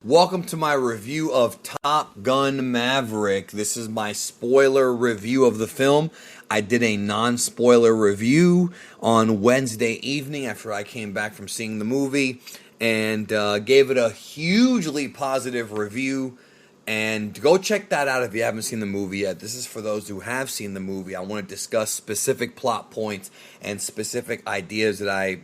Welcome to my review of Top Gun Maverick. This is my spoiler review of the film. I did a non-spoiler review on Wednesday evening after I came back from seeing the movie and gave it a hugely positive review. And go check that out if you haven't seen the movie yet. This is for those who have seen the movie. I want to discuss specific plot points and specific ideas that I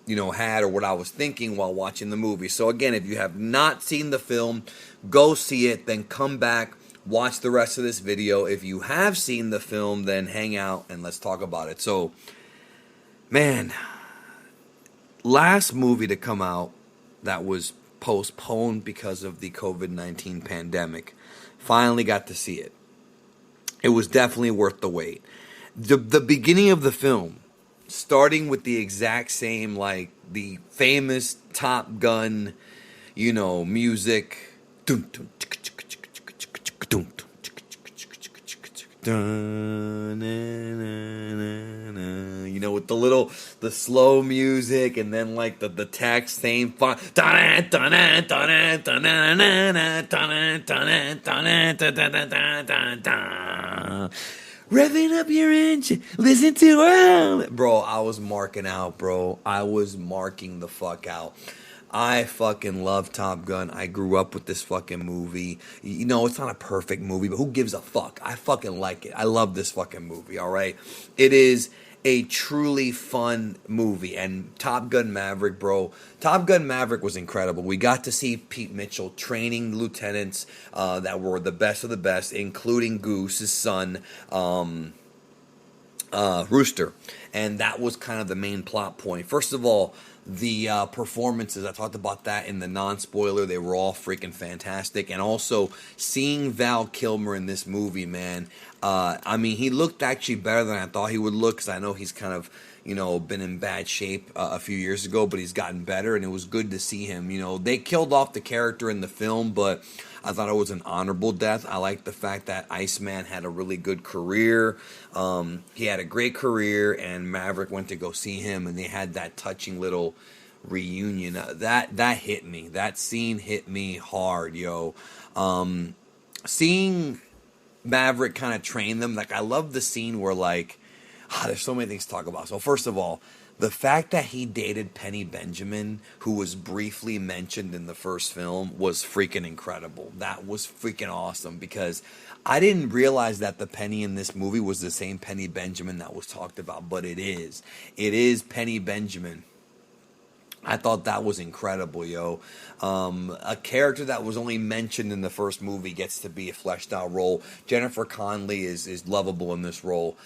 had or what I was thinking while watching the movie. So again, if you have not seen the film, go see it, then come back, watch the rest of this video. If you have seen the film, then hang out and let's talk about it. So, man, last movie to come out that was postponed because of the COVID-19 pandemic. Finally got to see it. It was definitely worth the wait. The beginning of the film, starting with the exact same, like the famous Top Gun, music. With the slow music and then like the text same fun. Revving up your engine, listen to bro, I was marking out, bro. I was marking the fuck out. I fucking love Top Gun. I grew up with this fucking movie. It's not a perfect movie, but who gives a fuck? I fucking like it. I love this fucking movie, all right? It is a truly fun movie. And Top Gun Maverick, bro. Top Gun Maverick was incredible. We got to see Pete Mitchell training lieutenants that were the best of the best, including Goose's son, Rooster. And that was kind of the main plot point. First of all, the performances, I talked about that in the non-spoiler. They were all freaking fantastic. And also, seeing Val Kilmer in this movie, man, he looked actually better than I thought he would look, because I know he's kind of, been in bad shape a few years ago, but he's gotten better, and it was good to see him. They killed off the character in the film, but I thought it was an honorable death. I like the fact that Iceman had a really good career. He had a great career, and Maverick went to go see him, and they had that touching little reunion. That hit me. That scene hit me hard, yo. Seeing Maverick kind of train them, like, I love the scene where, like, there's so many things to talk about. So first of all, the fact that he dated Penny Benjamin, who was briefly mentioned in the first film, was freaking incredible. That was freaking awesome, because I didn't realize that the Penny in this movie was the same Penny Benjamin that was talked about, but it is. It is Penny Benjamin. I thought that was incredible, yo. A character that was only mentioned in the first movie gets to be a fleshed out role. Jennifer Connelly is lovable in this role.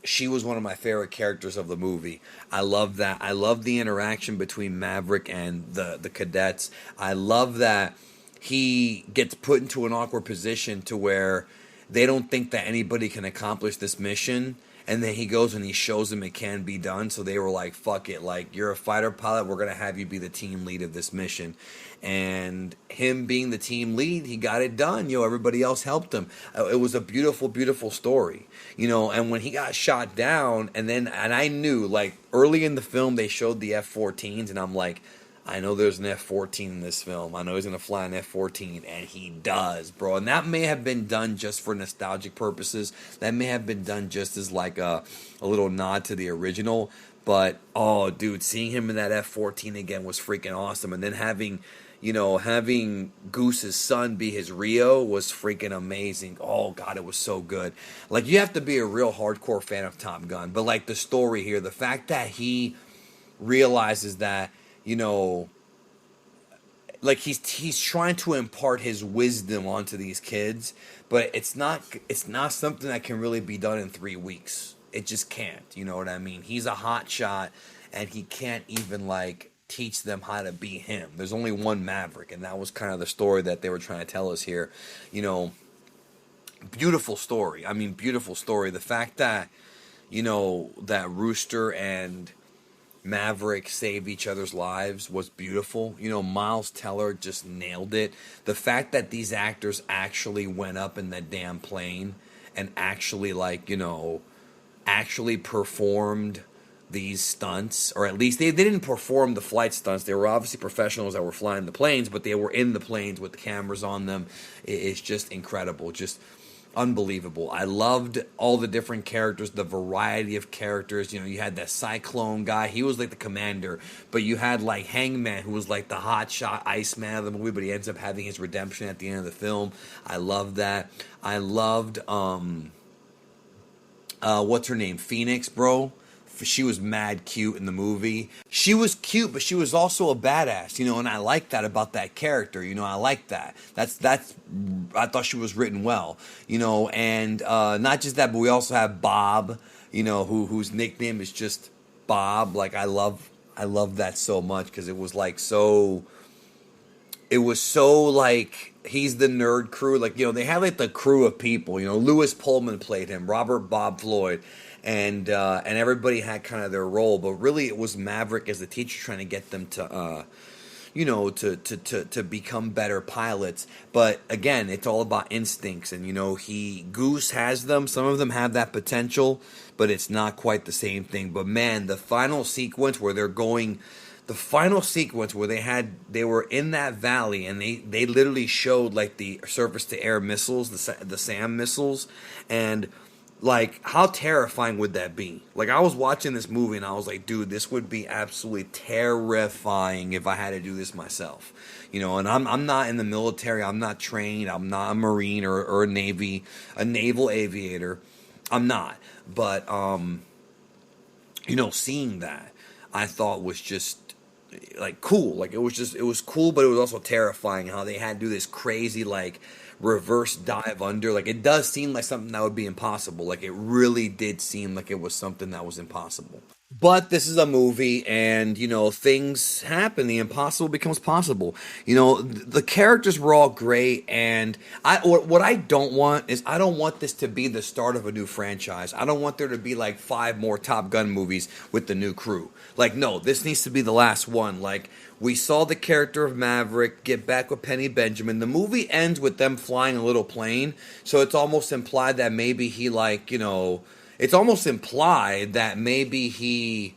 She was one of my favorite characters of the movie. I love that. I love the interaction between Maverick and the cadets. I love that he gets put into an awkward position to where they don't think that anybody can accomplish this mission. And then he goes and he shows them it can be done. So they were like, fuck it. Like, you're a fighter pilot. We're going to have you be the team lead of this mission. And him being the team lead, he got it done. Everybody else helped him. It was a beautiful, beautiful story. And when he got shot down, and I knew, like, early in the film, they showed the F-14s. And I'm like, I know there's an F-14 in this film. I know he's going to fly an F-14, and he does, bro. And that may have been done just for nostalgic purposes. That may have been done just as like a little nod to the original. But, oh, dude, seeing him in that F-14 again was freaking awesome. And then having Goose's son be his Rio was freaking amazing. Oh, God, it was so good. Like, you have to be a real hardcore fan of Top Gun. But, like, the story here, the fact that he realizes that, like he's trying to impart his wisdom onto these kids, but it's not something that can really be done in 3 weeks. It just can't. You know what I mean? He's a hot shot, and he can't even like teach them how to be him. There's only one Maverick, and that was kind of the story that they were trying to tell us here. Beautiful story. I mean, beautiful story. The fact that that Rooster and Maverick saved each other's lives was beautiful. Miles Teller just nailed it. The fact that these actors actually went up in that damn plane and actually, like, actually performed these stunts, or at least they didn't perform the flight stunts. They were obviously professionals that were flying the planes, but they were in the planes with the cameras on them. It's just incredible, just unbelievable. I loved all the different characters, the variety of characters. You know, you had that Cyclone guy, he was like the commander, but you had like Hangman, who was like the hotshot Iceman of the movie, but he ends up having his redemption at the end of the film. I loved that. I loved what's her name? Phoenix, bro. She was mad cute in the movie. She was cute, but she was also a badass, you know, and I like that about that character. You know, I like that. That's I thought she was written well, you know, and not just that, but we also have Bob, you know, whose nickname is just Bob. Like I love that so much because it was like so. It was so like he's the nerd crew. Like, you know, they had like the crew of people. You know, Lewis Pullman played him, Robert Bob Floyd, and everybody had kind of their role. But really, it was Maverick as the teacher trying to get them to, you know, to become better pilots. But again, it's all about instincts, and you know, Goose has them. Some of them have that potential, but it's not quite the same thing. But man, the final sequence where they're going. The final sequence where they were in that valley and they literally showed like the surface to air missiles, the SAM missiles, and like how terrifying would that be? Like I was watching this movie and I was like, dude, this would be absolutely terrifying if I had to do this myself. You know, and I'm not in the military, I'm not trained, I'm not a Marine or a naval aviator. I'm not. But you know, seeing that I thought was just like cool. Like it was cool, but it was also terrifying how they had to do this crazy like reverse dive under. Like it does seem like something that would be impossible. Like it really did seem like it was something that was impossible. But this is a movie, and you know things happen. The impossible becomes possible. You know the characters were all great, and what I don't want is I don't want this to be the start of a new franchise. I don't want there to be like 5 more Top Gun movies with the new crew. Like no, this needs to be the last one. Like we saw the character of Maverick get back with Penny Benjamin. The movie ends with them flying a little plane, so it's almost implied that maybe he like you know. It's almost implied that maybe he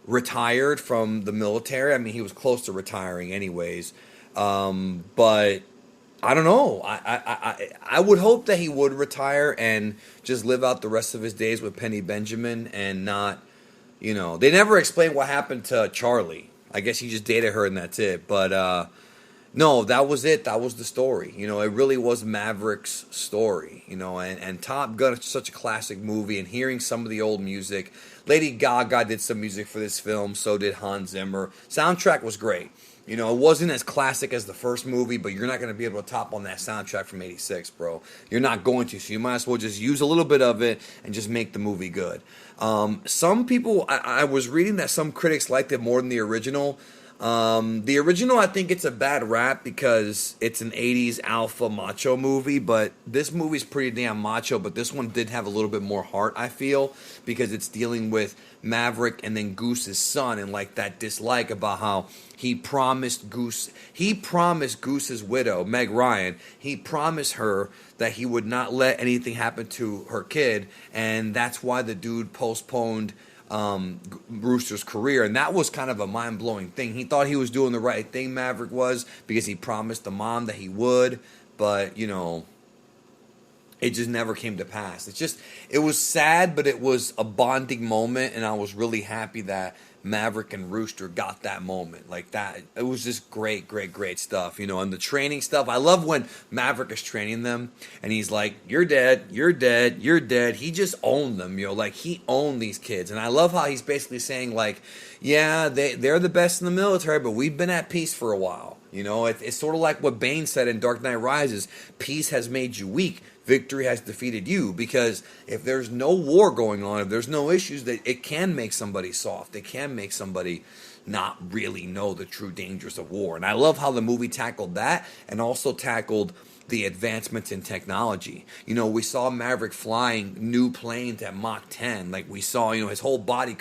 retired from the military. I mean, he was close to retiring anyways. But I don't know. I would hope that he would retire and just live out the rest of his days with Penny Benjamin and not, you know. They never explained what happened to Charlie. I guess he just dated her and that's it. But no, that was it. That was the story. You know, it really was Maverick's story. You know, and Top Gun is such a classic movie. And hearing some of the old music, Lady Gaga did some music for this film. So did Hans Zimmer. Soundtrack was great. You know, it wasn't as classic as the first movie, but you're not going to be able to top on that soundtrack from '86, bro. You're not going to. So you might as well just use a little bit of it and just make the movie good. Some people, I was reading that some critics liked it more than the original. The original, I think it's a bad rap because it's an 80s alpha macho movie, but this movie's pretty damn macho, but this one did have a little bit more heart, I feel, because it's dealing with Maverick and then Goose's son and like that dislike about how he promised Goose's widow, Meg Ryan, he promised her that he would not let anything happen to her kid, and that's why the dude postponed Rooster's career, and that was kind of a mind-blowing thing. He thought he was doing the right thing, Maverick was, because he promised the mom that he would, but you know, it just never came to pass. It was sad, but it was a bonding moment, and I was really happy that Maverick and Rooster got that moment. Like that, it was just great stuff, you know. And the training stuff, I love when Maverick is training them and he's like, you're dead, you're dead, you're dead. He just owned them, you know, like he owned these kids. And I love how he's basically saying like, yeah, they're the best in the military, but we've been at peace for a while. You know, it's sort of like what Bane said in Dark Knight Rises, peace has made you weak. Victory has defeated you, because if there's no war going on, if there's no issues, that it can make somebody soft. It can make somebody not really know the true dangers of war. And I love how the movie tackled that and also tackled the advancements in technology. You know, we saw Maverick flying new planes at Mach 10. Like we saw, you know, his whole body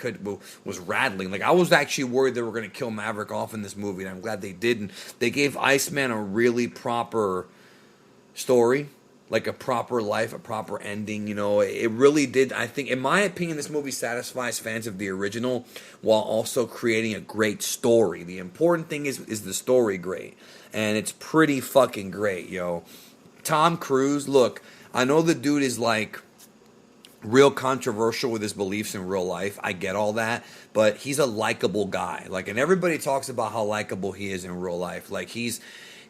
was rattling. Like I was actually worried they were going to kill Maverick off in this movie, and I'm glad they didn't. They gave Iceman a really proper story. like a proper life, a proper ending. You know, it really did. I think, in my opinion, this movie satisfies fans of the original while also creating a great story. The important thing is the story great, and it's pretty fucking great, yo. Tom Cruise, look, I know the dude is like real controversial with his beliefs in real life. I get all that, but he's a likable guy. Like, and everybody talks about how likable he is in real life. Like, he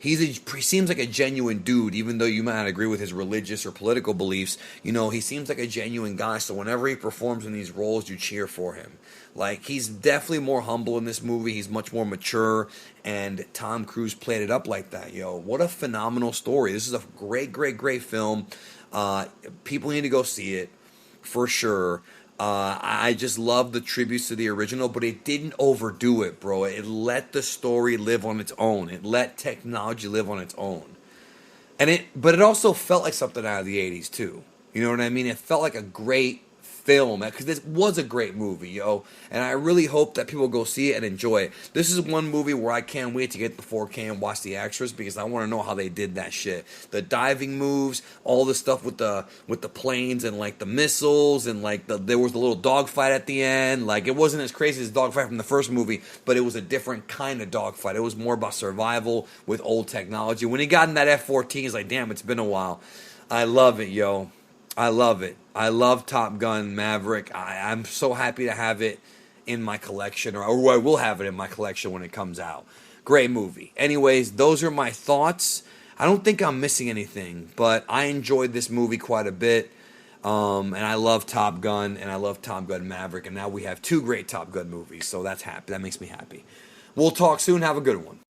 seems like a genuine dude, even though you might not agree with his religious or political beliefs. You know, he seems like a genuine guy. So whenever he performs in these roles, you cheer for him. Like, he's definitely more humble in this movie. He's much more mature, and Tom Cruise played it up like that. Yo, what a phenomenal story! This is a great, great, great film. People need to go see it for sure. I just love the tributes to the original, but it didn't overdo it, bro. It let the story live on its own. It let technology live on its own. But it also felt like something out of the 80s, too. You know what I mean? It felt like a great film, because this was a great movie, yo, and I really hope that people go see it and enjoy it. This is one movie where I can't wait to get the 4K and watch the extras, because I want to know how they did that shit. The diving moves, all the stuff with the planes and like the missiles, and like there was the little dogfight at the end. Like, it wasn't as crazy as the dogfight from the first movie, but it was a different kind of dogfight. It was more about survival with old technology. When he got in that F-14, he's like, damn, it's been a while. I love it, yo. I love it. I love Top Gun Maverick. I'm so happy to have it in my collection, or I will have it in my collection when it comes out. Great movie. Anyways, those are my thoughts. I don't think I'm missing anything, but I enjoyed this movie quite a bit. And I love Top Gun, and I love Top Gun Maverick, and now we have two great Top Gun movies, so that's happy. That makes me happy. We'll talk soon. Have a good one.